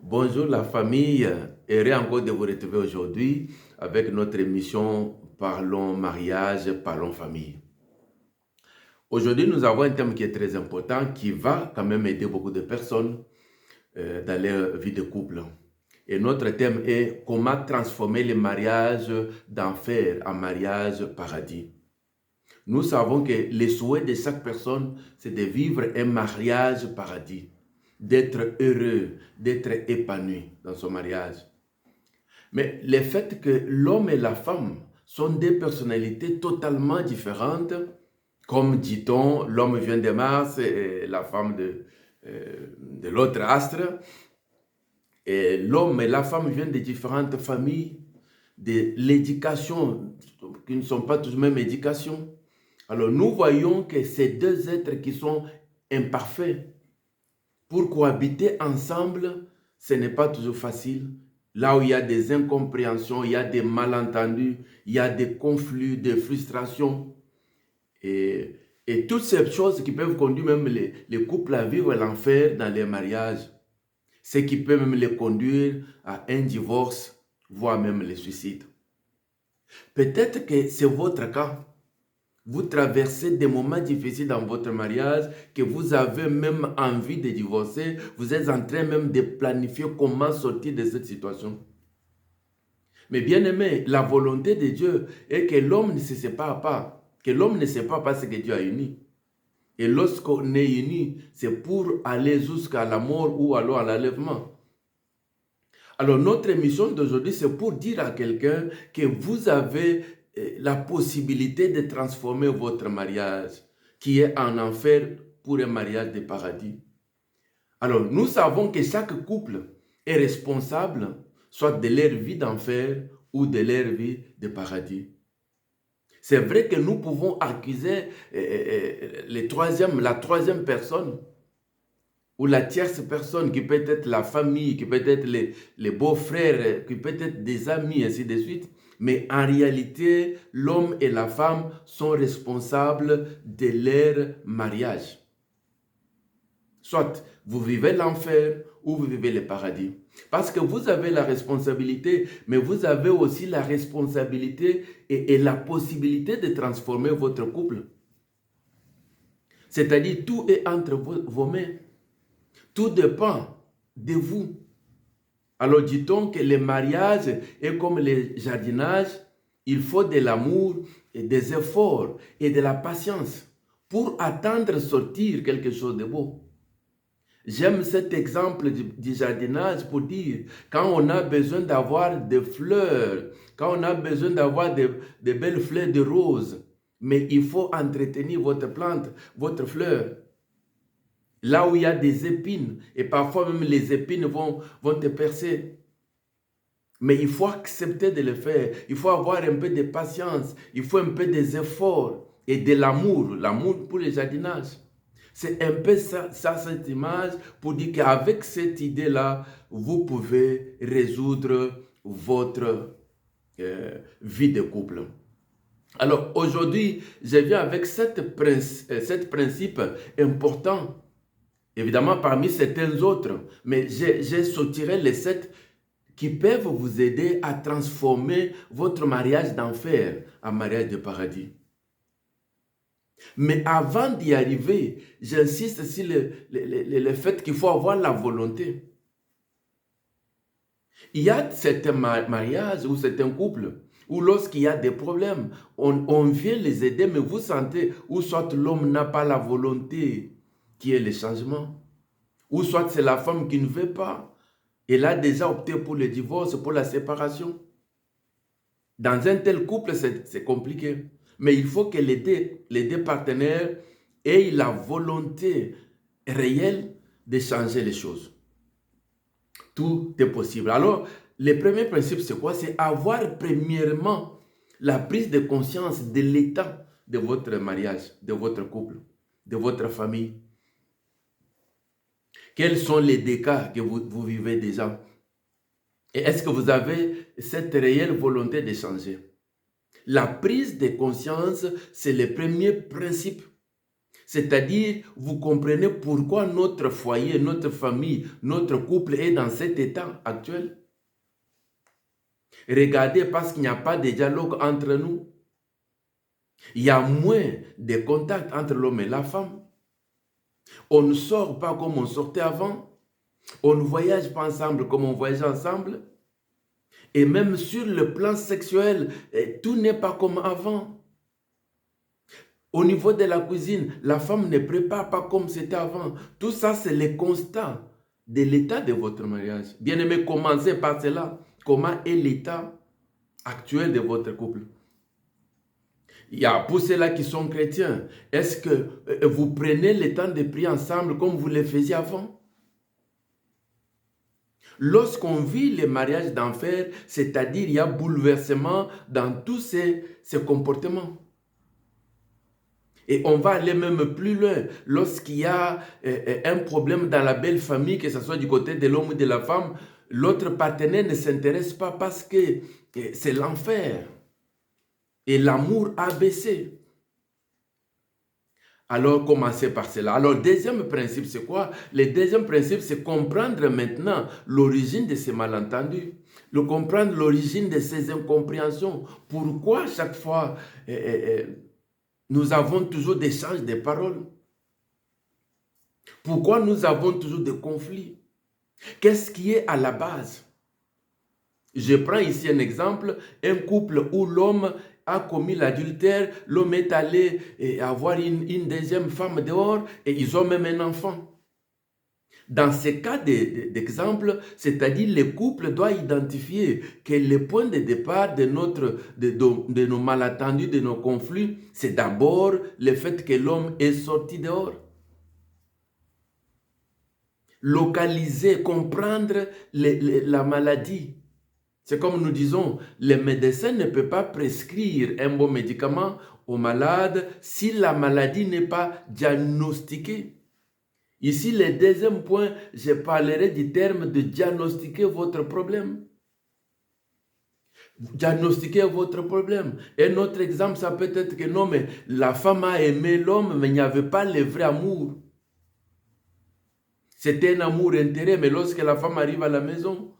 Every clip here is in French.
Bonjour la famille, heureux encore de vous retrouver aujourd'hui avec notre émission Parlons mariage, parlons famille. Aujourd'hui, nous avons un thème qui est très important qui va quand même aider beaucoup de personnes dans leur vie de couple. Et notre thème est comment transformer les mariages d'enfer en mariage paradis. Nous savons que le souhait de chaque personne, c'est de vivre un mariage paradis, d'être heureux, d'être épanoui dans son mariage. Mais le fait que l'homme et la femme sont des personnalités totalement différentes, comme dit-on, l'homme vient de Mars et la femme de l'autre astre, et l'homme et la femme viennent de différentes familles, de l'éducation, qui ne sont pas tous même éducation. Alors nous voyons que ces deux êtres qui sont imparfaits, pour cohabiter ensemble, ce n'est pas toujours facile. Là où il y a des incompréhensions, il y a des malentendus, il y a des conflits, des frustrations. Et, et toutes ces choses qui peuvent conduire même les couples à vivre l'enfer dans les mariages. Ce qui peut même les conduire à un divorce, voire même le suicide. Peut-être que c'est votre cas. Vous traversez des moments difficiles dans votre mariage, que vous avez même envie de divorcer, vous êtes en train même de planifier comment sortir de cette situation. Mais bien aimé, la volonté de Dieu est que l'homme ne se sépare pas, que l'homme ne sépare pas ce que Dieu a uni. Et lorsqu'on est uni, c'est pour aller jusqu'à la mort ou alors à l'enlèvement. Alors notre émission d'aujourd'hui, c'est pour dire à quelqu'un que vous avez la possibilité de transformer votre mariage, qui est en enfer, pour un mariage de paradis. Alors nous savons que chaque couple est responsable, soit de leur vie d'enfer ou de leur vie de paradis. C'est vrai que nous pouvons accuser la troisième personne, ou la tierce personne qui peut être la famille, qui peut être les beaux-frères, qui peut être des amis, ainsi de suite. Mais en réalité, l'homme et la femme sont responsables de leur mariage. Soit vous vivez l'enfer ou vous vivez le paradis. Parce que vous avez la responsabilité, mais vous avez aussi la responsabilité et la possibilité de transformer votre couple. C'est-à-dire, tout est entre vos mains. Tout dépend de vous. Alors dit-on que le mariage est comme le jardinage, il faut de l'amour et des efforts et de la patience pour attendre sortir quelque chose de beau. J'aime cet exemple du jardinage pour dire, quand on a besoin d'avoir des fleurs, quand on a besoin d'avoir de belles fleurs de roses, mais il faut entretenir votre plante, votre fleur. Là où il y a des épines, et parfois même les épines vont te percer. Mais il faut accepter de le faire. Il faut avoir un peu de patience. Il faut un peu des efforts et de l'amour. L'amour pour le jardinage. C'est un peu ça, cette image, pour dire qu'avec cette idée-là, vous pouvez résoudre votre vie de couple. Alors aujourd'hui, je viens avec cette principe important. Évidemment, parmi certains autres, mais j'ai sautiré les 7 qui peuvent vous aider à transformer votre mariage d'enfer en mariage de paradis. Mais avant d'y arriver, j'insiste sur le fait qu'il faut avoir la volonté. Il y a certains mariages ou certains couples où lorsqu'il y a des problèmes, on vient les aider, mais vous sentez, ou soit l'homme n'a pas la volonté qui est le changement, ou soit c'est la femme qui ne veut pas. Elle a déjà opté pour le divorce, pour la séparation. Dans un tel couple, c'est compliqué. Mais il faut que les deux partenaires aient la volonté réelle de changer les choses. Tout est possible. Alors, le premier principe, c'est quoi? C'est avoir premièrement la prise de conscience de l'état de votre mariage, de votre couple, de votre famille. Quels sont les dégâts que vous vivez déjà? Et est-ce que vous avez cette réelle volonté de changer? La prise de conscience, c'est le premier principe. C'est-à-dire, vous comprenez pourquoi notre foyer, notre famille, notre couple est dans cet état actuel. Regardez, parce qu'il n'y a pas de dialogue entre nous. Il y a moins de contact entre l'homme et la femme. On ne sort pas comme on sortait avant. On ne voyage pas ensemble comme on voyageait ensemble. Et même sur le plan sexuel, tout n'est pas comme avant. Au niveau de la cuisine, la femme ne prépare pas comme c'était avant. Tout ça, c'est le constat de l'état de votre mariage. Bien-aimé, commencez par cela. Comment est l'état actuel de votre couple? Il y a pour ceux-là qui sont chrétiens. Est-ce que vous prenez le temps de prier ensemble comme vous le faisiez avant? Lorsqu'on vit les mariages d'enfer, c'est-à-dire il y a bouleversement dans tous ces comportements. Et on va aller même plus loin. Lorsqu'il y a un problème dans la belle famille, que ce soit du côté de l'homme ou de la femme, l'autre partenaire ne s'intéresse pas parce que c'est l'enfer. Et l'amour a baissé. Alors, commencez par cela. Alors, le deuxième principe, c'est quoi? Le deuxième principe, c'est comprendre maintenant l'origine de ces malentendus. Comprendre l'origine de ces incompréhensions. Pourquoi chaque fois, nous avons toujours des échanges de paroles? Pourquoi nous avons toujours des conflits? Qu'est-ce qui est à la base? Je prends ici un exemple, un couple où l'homme a commis l'adultère, l'homme est allé avoir une deuxième femme dehors et ils ont même un enfant. Dans ces cas d'exemple, c'est-à-dire le couple doit identifier que le point de départ de nos malentendus, de nos conflits, c'est d'abord le fait que l'homme est sorti dehors. Localiser, comprendre la maladie. C'est comme nous disons, le médecin ne peut pas prescrire un bon médicament au malade si la maladie n'est pas diagnostiquée. Ici, le deuxième point, je parlerai du terme de diagnostiquer votre problème. Diagnostiquer votre problème. Un autre exemple, ça peut être que non, mais la femme a aimé l'homme, mais il n'y avait pas le vrai amour. C'était un amour intérêt, mais lorsque la femme arrive à la maison,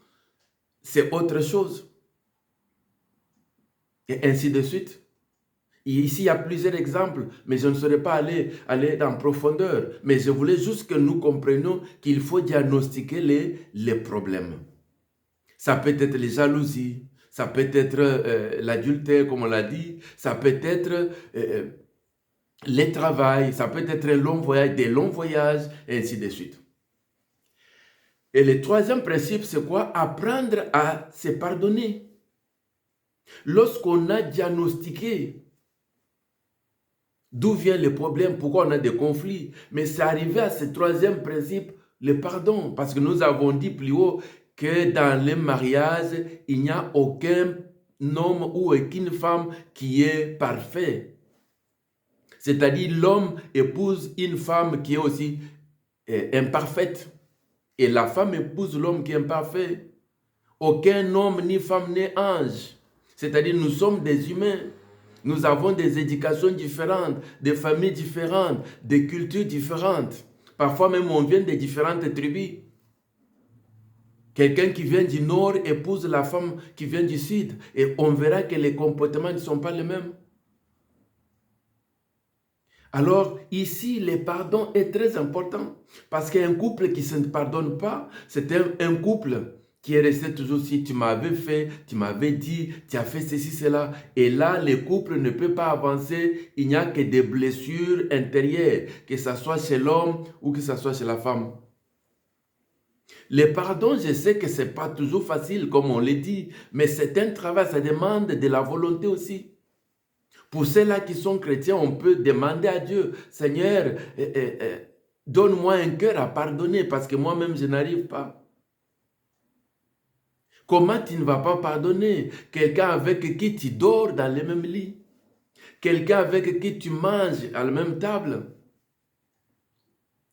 c'est autre chose. Et ainsi de suite. Et ici, il y a plusieurs exemples, mais je ne saurais pas aller en profondeur. Mais je voulais juste que nous comprenions qu'il faut diagnostiquer les problèmes. Ça peut être les jalousies, ça peut être l'adultère, comme on l'a dit, ça peut être le travail, ça peut être des longs voyages, et ainsi de suite. Et le troisième principe, c'est quoi? Apprendre à se pardonner. Lorsqu'on a diagnostiqué d'où vient le problème, pourquoi on a des conflits, mais c'est arrivé à ce troisième principe, le pardon, parce que nous avons dit plus haut que dans les mariages, il n'y a aucun homme ou aucune femme qui est parfait. C'est-à-dire l'homme épouse une femme qui est aussi imparfaite. Et la femme épouse l'homme qui est imparfait. Aucun homme ni femme n'est ange. C'est-à-dire nous sommes des humains. Nous avons des éducations différentes, des familles différentes, des cultures différentes. Parfois même on vient de différentes tribus. Quelqu'un qui vient du nord épouse la femme qui vient du sud. Et on verra que les comportements ne sont pas les mêmes. Alors ici, le pardon est très important. Parce qu'un couple qui ne se pardonne pas, c'est un couple qui est resté toujours si tu m'avais fait, tu m'avais dit, tu as fait ceci, cela. Et là, le couple ne peut pas avancer. Il n'y a que des blessures intérieures, que ce soit chez l'homme ou que ce soit chez la femme. Le pardon, je sais que ce n'est pas toujours facile, comme on l'a dit, mais c'est un travail, ça demande de la volonté aussi. Pour ceux-là qui sont chrétiens, on peut demander à Dieu, Seigneur, donne-moi un cœur à pardonner parce que moi-même, je n'arrive pas. Comment tu ne vas pas pardonner quelqu'un avec qui tu dors dans le même lit? Quelqu'un avec qui tu manges à la même table?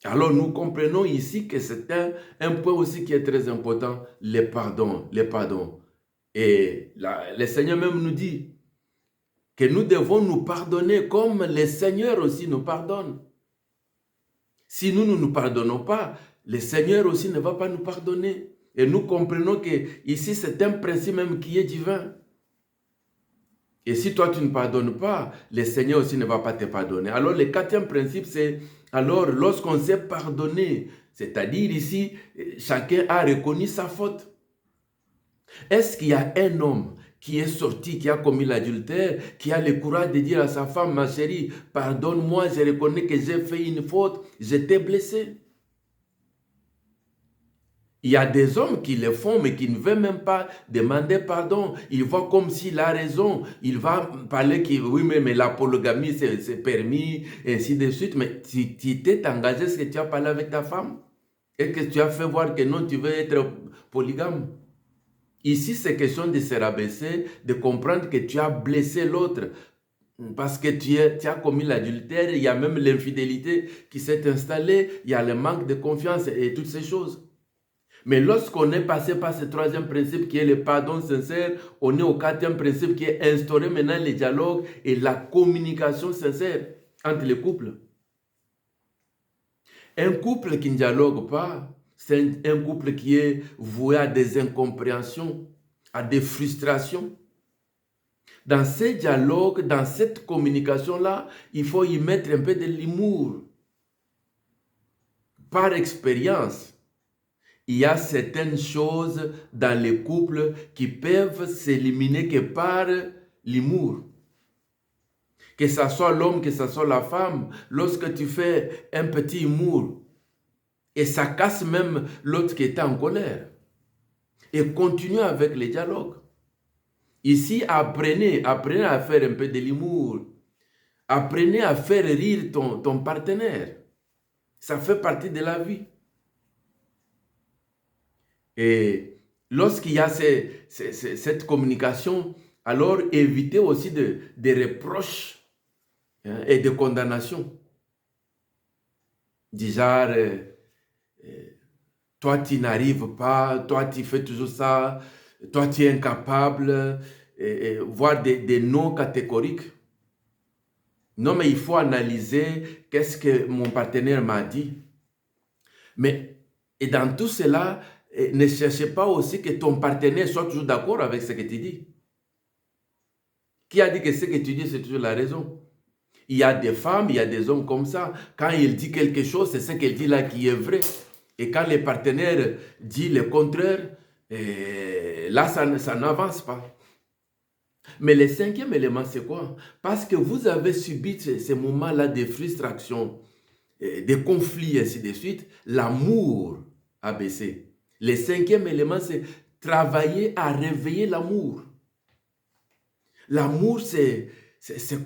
Alors nous comprenons ici que c'est un point aussi qui est très important, le pardon, le pardon. Et le Seigneur même nous dit que nous devons nous pardonner comme le Seigneur aussi nous pardonne. Si nous ne nous pardonnons pas, le Seigneur aussi ne va pas nous pardonner. Et nous comprenons que ici c'est un principe même qui est divin. Et si toi tu ne pardonnes pas, le Seigneur aussi ne va pas te pardonner. Alors le quatrième principe, c'est alors lorsqu'on s'est pardonné, c'est-à-dire ici, chacun a reconnu sa faute. Est-ce qu'il y a un homme qui est sorti, qui a commis l'adultère, qui a le courage de dire à sa femme, ma chérie, pardonne-moi, je reconnais que j'ai fait une faute, je t'ai blessé. Il y a des hommes qui le font, mais qui ne veulent même pas demander pardon. Ils voient comme s'il a raison. Il va parler que oui, mais la polygamie, c'est permis, et ainsi de suite. Mais tu t'es engagé, est-ce que tu as parlé avec ta femme? Et que tu as fait voir que non, tu veux être polygame? Ici, c'est question de se rabaisser, de comprendre que tu as blessé l'autre. Parce que tu as commis l'adultère, il y a même l'infidélité qui s'est installée, il y a le manque de confiance et toutes ces choses. Mais lorsqu'on est passé par ce troisième principe qui est le pardon sincère, on est au quatrième principe qui est instaurer maintenant le dialogue et la communication sincère entre les couples. Un couple qui ne dialogue pas, c'est un couple qui est voué à des incompréhensions, à des frustrations. Dans ces dialogues, dans cette communication-là, il faut y mettre un peu de l'humour. Par expérience, il y a certaines choses dans les couples qui peuvent s'éliminer que par l'humour. Que ce soit l'homme, que ce soit la femme, lorsque tu fais un petit humour, et ça casse même l'autre qui est en colère. Et continue avec le dialogue. Ici, apprenez à faire un peu de l'humour. Apprenez à faire rire ton partenaire. Ça fait partie de la vie. Et lorsqu'il y a cette communication, alors évitez aussi des reproches et de condamnations. Du genre, toi tu n'arrives pas, toi tu fais toujours ça, toi tu es incapable, voire des noms catégoriques. Non, mais il faut analyser qu'est-ce que mon partenaire m'a dit. Mais, et dans tout cela, ne cherchez pas aussi que ton partenaire soit toujours d'accord avec ce que tu dis. Qui a dit que ce que tu dis, c'est toujours la raison? Il y a des femmes, il y a des hommes comme ça. Quand il dit quelque chose, c'est ce qu'elle dit là qui est vrai. Et quand le partenaire dit le contraire, là, ça n'avance pas. Mais le cinquième élément, c'est quoi? Parce que vous avez subi ces moments-là de frustration, de conflits, ainsi de suite, l'amour a baissé. Le cinquième élément, c'est travailler à réveiller l'amour. L'amour, c'est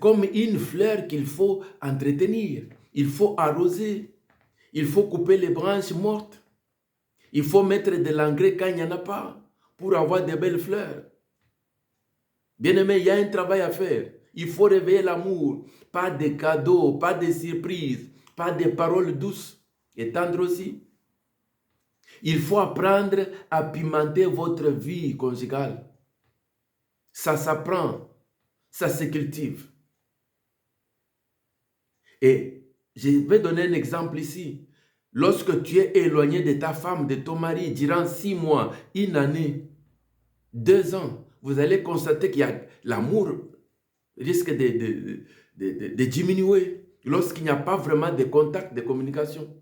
comme une fleur qu'il faut entretenir. Il faut arroser. Il faut couper les branches mortes. Il faut mettre de l'engrais quand il n'y en a pas pour avoir de belles fleurs. Bien-aimé, il y a un travail à faire. Il faut réveiller l'amour. Pas de cadeaux, pas de surprises, pas de paroles douces et tendres aussi. Il faut apprendre à pimenter votre vie conjugale. Ça s'apprend, ça se cultive. Et je vais donner un exemple ici. Lorsque tu es éloigné de ta femme, de ton mari, durant 6 mois, 1 année, 2 ans, vous allez constater qu'il y a l'amour risque de diminuer lorsqu'il n'y a pas vraiment de contact, de communication.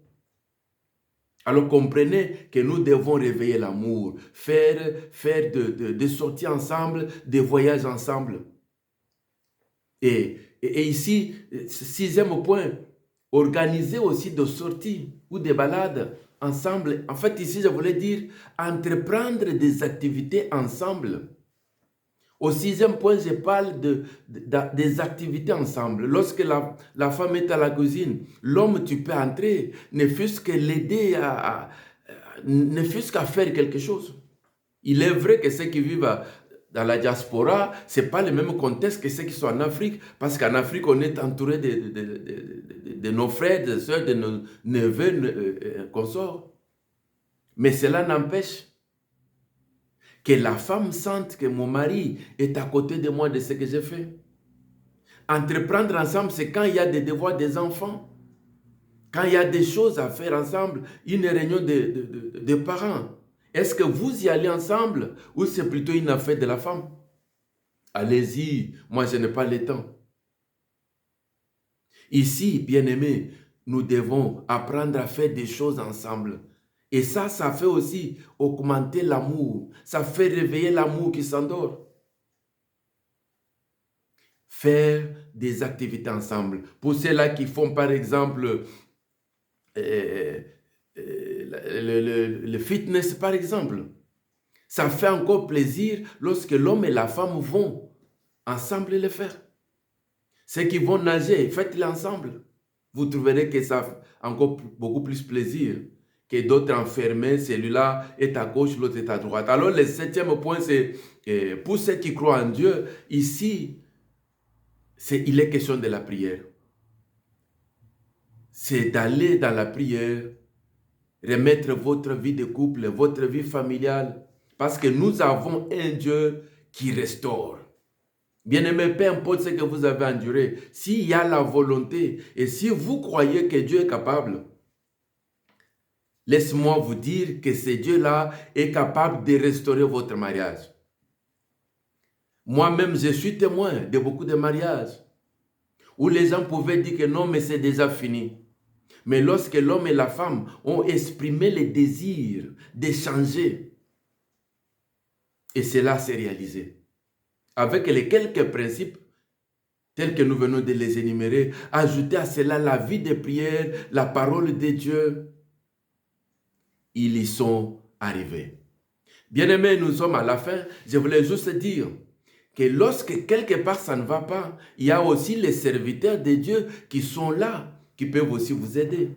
Alors comprenez que nous devons réveiller l'amour, faire des sorties ensemble, des voyages ensemble. Et ici, 6e point, organiser aussi des sorties ou des balades ensemble. En fait, ici, je voulais dire entreprendre des activités ensemble. Au 6e point, je parle des activités ensemble. Lorsque la femme est à la cuisine, l'homme, tu peux entrer, ne fût-ce que l'aider ne fût-ce qu'à faire quelque chose. Il est vrai que ceux qui vivent dans la diaspora, ce n'est pas le même contexte que ceux qui sont en Afrique. Parce qu'en Afrique, on est entouré de nos frères, de soeurs, de nos neveux, consorts. Mais cela n'empêche que la femme sente que mon mari est à côté de moi de ce que j'ai fait. Entreprendre ensemble, c'est quand il y a des devoirs des enfants. Quand il y a des choses à faire ensemble, une réunion de parents, est-ce que vous y allez ensemble ou c'est plutôt une affaire de la femme? Allez-y, moi je n'ai pas le temps. Ici, bien-aimés, nous devons apprendre à faire des choses ensemble. Et ça fait aussi augmenter l'amour. Ça fait réveiller l'amour qui s'endort. Faire des activités ensemble. Pour ceux-là qui font par exemple le fitness par exemple. Ça fait encore plaisir lorsque l'homme et la femme vont ensemble le faire. Ceux qui vont nager, faites-le ensemble. Vous trouverez que ça fait encore beaucoup plus plaisir que d'autres enfermés. Celui-là est à gauche, l'autre est à droite. Alors le 7e point, c'est pour ceux qui croient en Dieu, ici, il est question de la prière. C'est d'aller dans la prière, remettre votre vie de couple, votre vie familiale, parce que nous avons un Dieu qui restaure. Bien-aimé, peu importe ce que vous avez enduré, s'il y a la volonté et si vous croyez que Dieu est capable, laisse-moi vous dire que ce Dieu-là est capable de restaurer votre mariage. Moi-même, je suis témoin de beaucoup de mariages où les gens pouvaient dire que non, mais c'est déjà fini. Mais lorsque l'homme et la femme ont exprimé le désir d'échanger, et cela s'est réalisé. Avec les quelques principes tels que nous venons de les énumérer, ajouter à cela la vie de prière, la parole de Dieu, ils y sont arrivés. Bien-aimés, nous sommes à la fin. Je voulais juste dire que lorsque quelque part ça ne va pas, il y a aussi les serviteurs de Dieu qui sont là, qui peuvent aussi vous aider.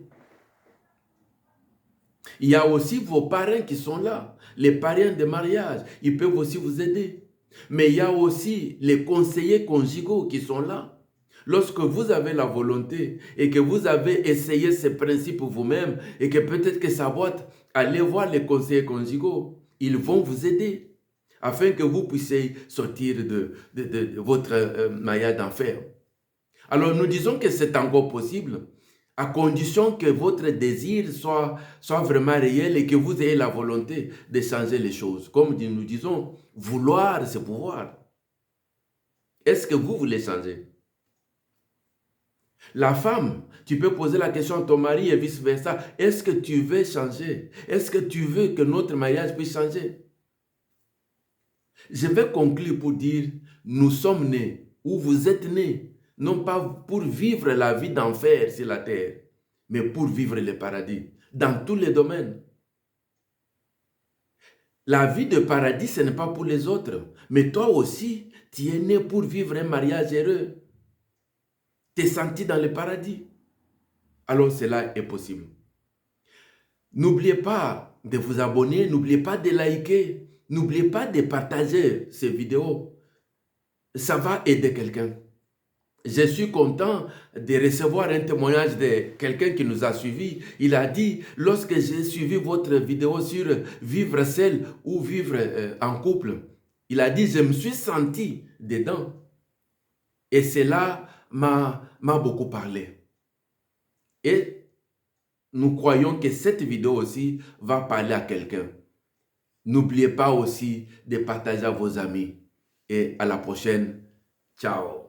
Il y a aussi vos parents qui sont là, les parents de mariage, ils peuvent aussi vous aider. Mais il y a aussi les conseillers conjugaux qui sont là. Lorsque vous avez la volonté et que vous avez essayé ces principes vous-même et que peut-être que ça boite, allez voir les conseillers conjugaux. Ils vont vous aider afin que vous puissiez sortir de votre maillage d'enfer. Alors nous disons que c'est encore possible à condition que votre désir soit vraiment réel et que vous ayez la volonté de changer les choses. Comme nous disons, vouloir, c'est pouvoir. Est-ce que vous voulez changer? La femme, tu peux poser la question à ton mari et vice-versa. Est-ce que tu veux changer? Est-ce que tu veux que notre mariage puisse changer? Je vais conclure pour dire, nous sommes nés, ou vous êtes nés, non pas pour vivre la vie d'enfer sur la terre, mais pour vivre le paradis, dans tous les domaines. La vie de paradis, ce n'est pas pour les autres, mais toi aussi, tu es né pour vivre un mariage heureux. Tu es senti dans le paradis. Alors cela est possible. N'oubliez pas de vous abonner, n'oubliez pas de liker, n'oubliez pas de partager ces vidéos. Ça va aider quelqu'un. Je suis content de recevoir un témoignage de quelqu'un qui nous a suivis. Il a dit, lorsque j'ai suivi votre vidéo sur vivre seul ou vivre en couple, il a dit, je me suis senti dedans. Et cela m'a beaucoup parlé. Et nous croyons que cette vidéo aussi va parler à quelqu'un. N'oubliez pas aussi de partager à vos amis. Et à la prochaine. Ciao.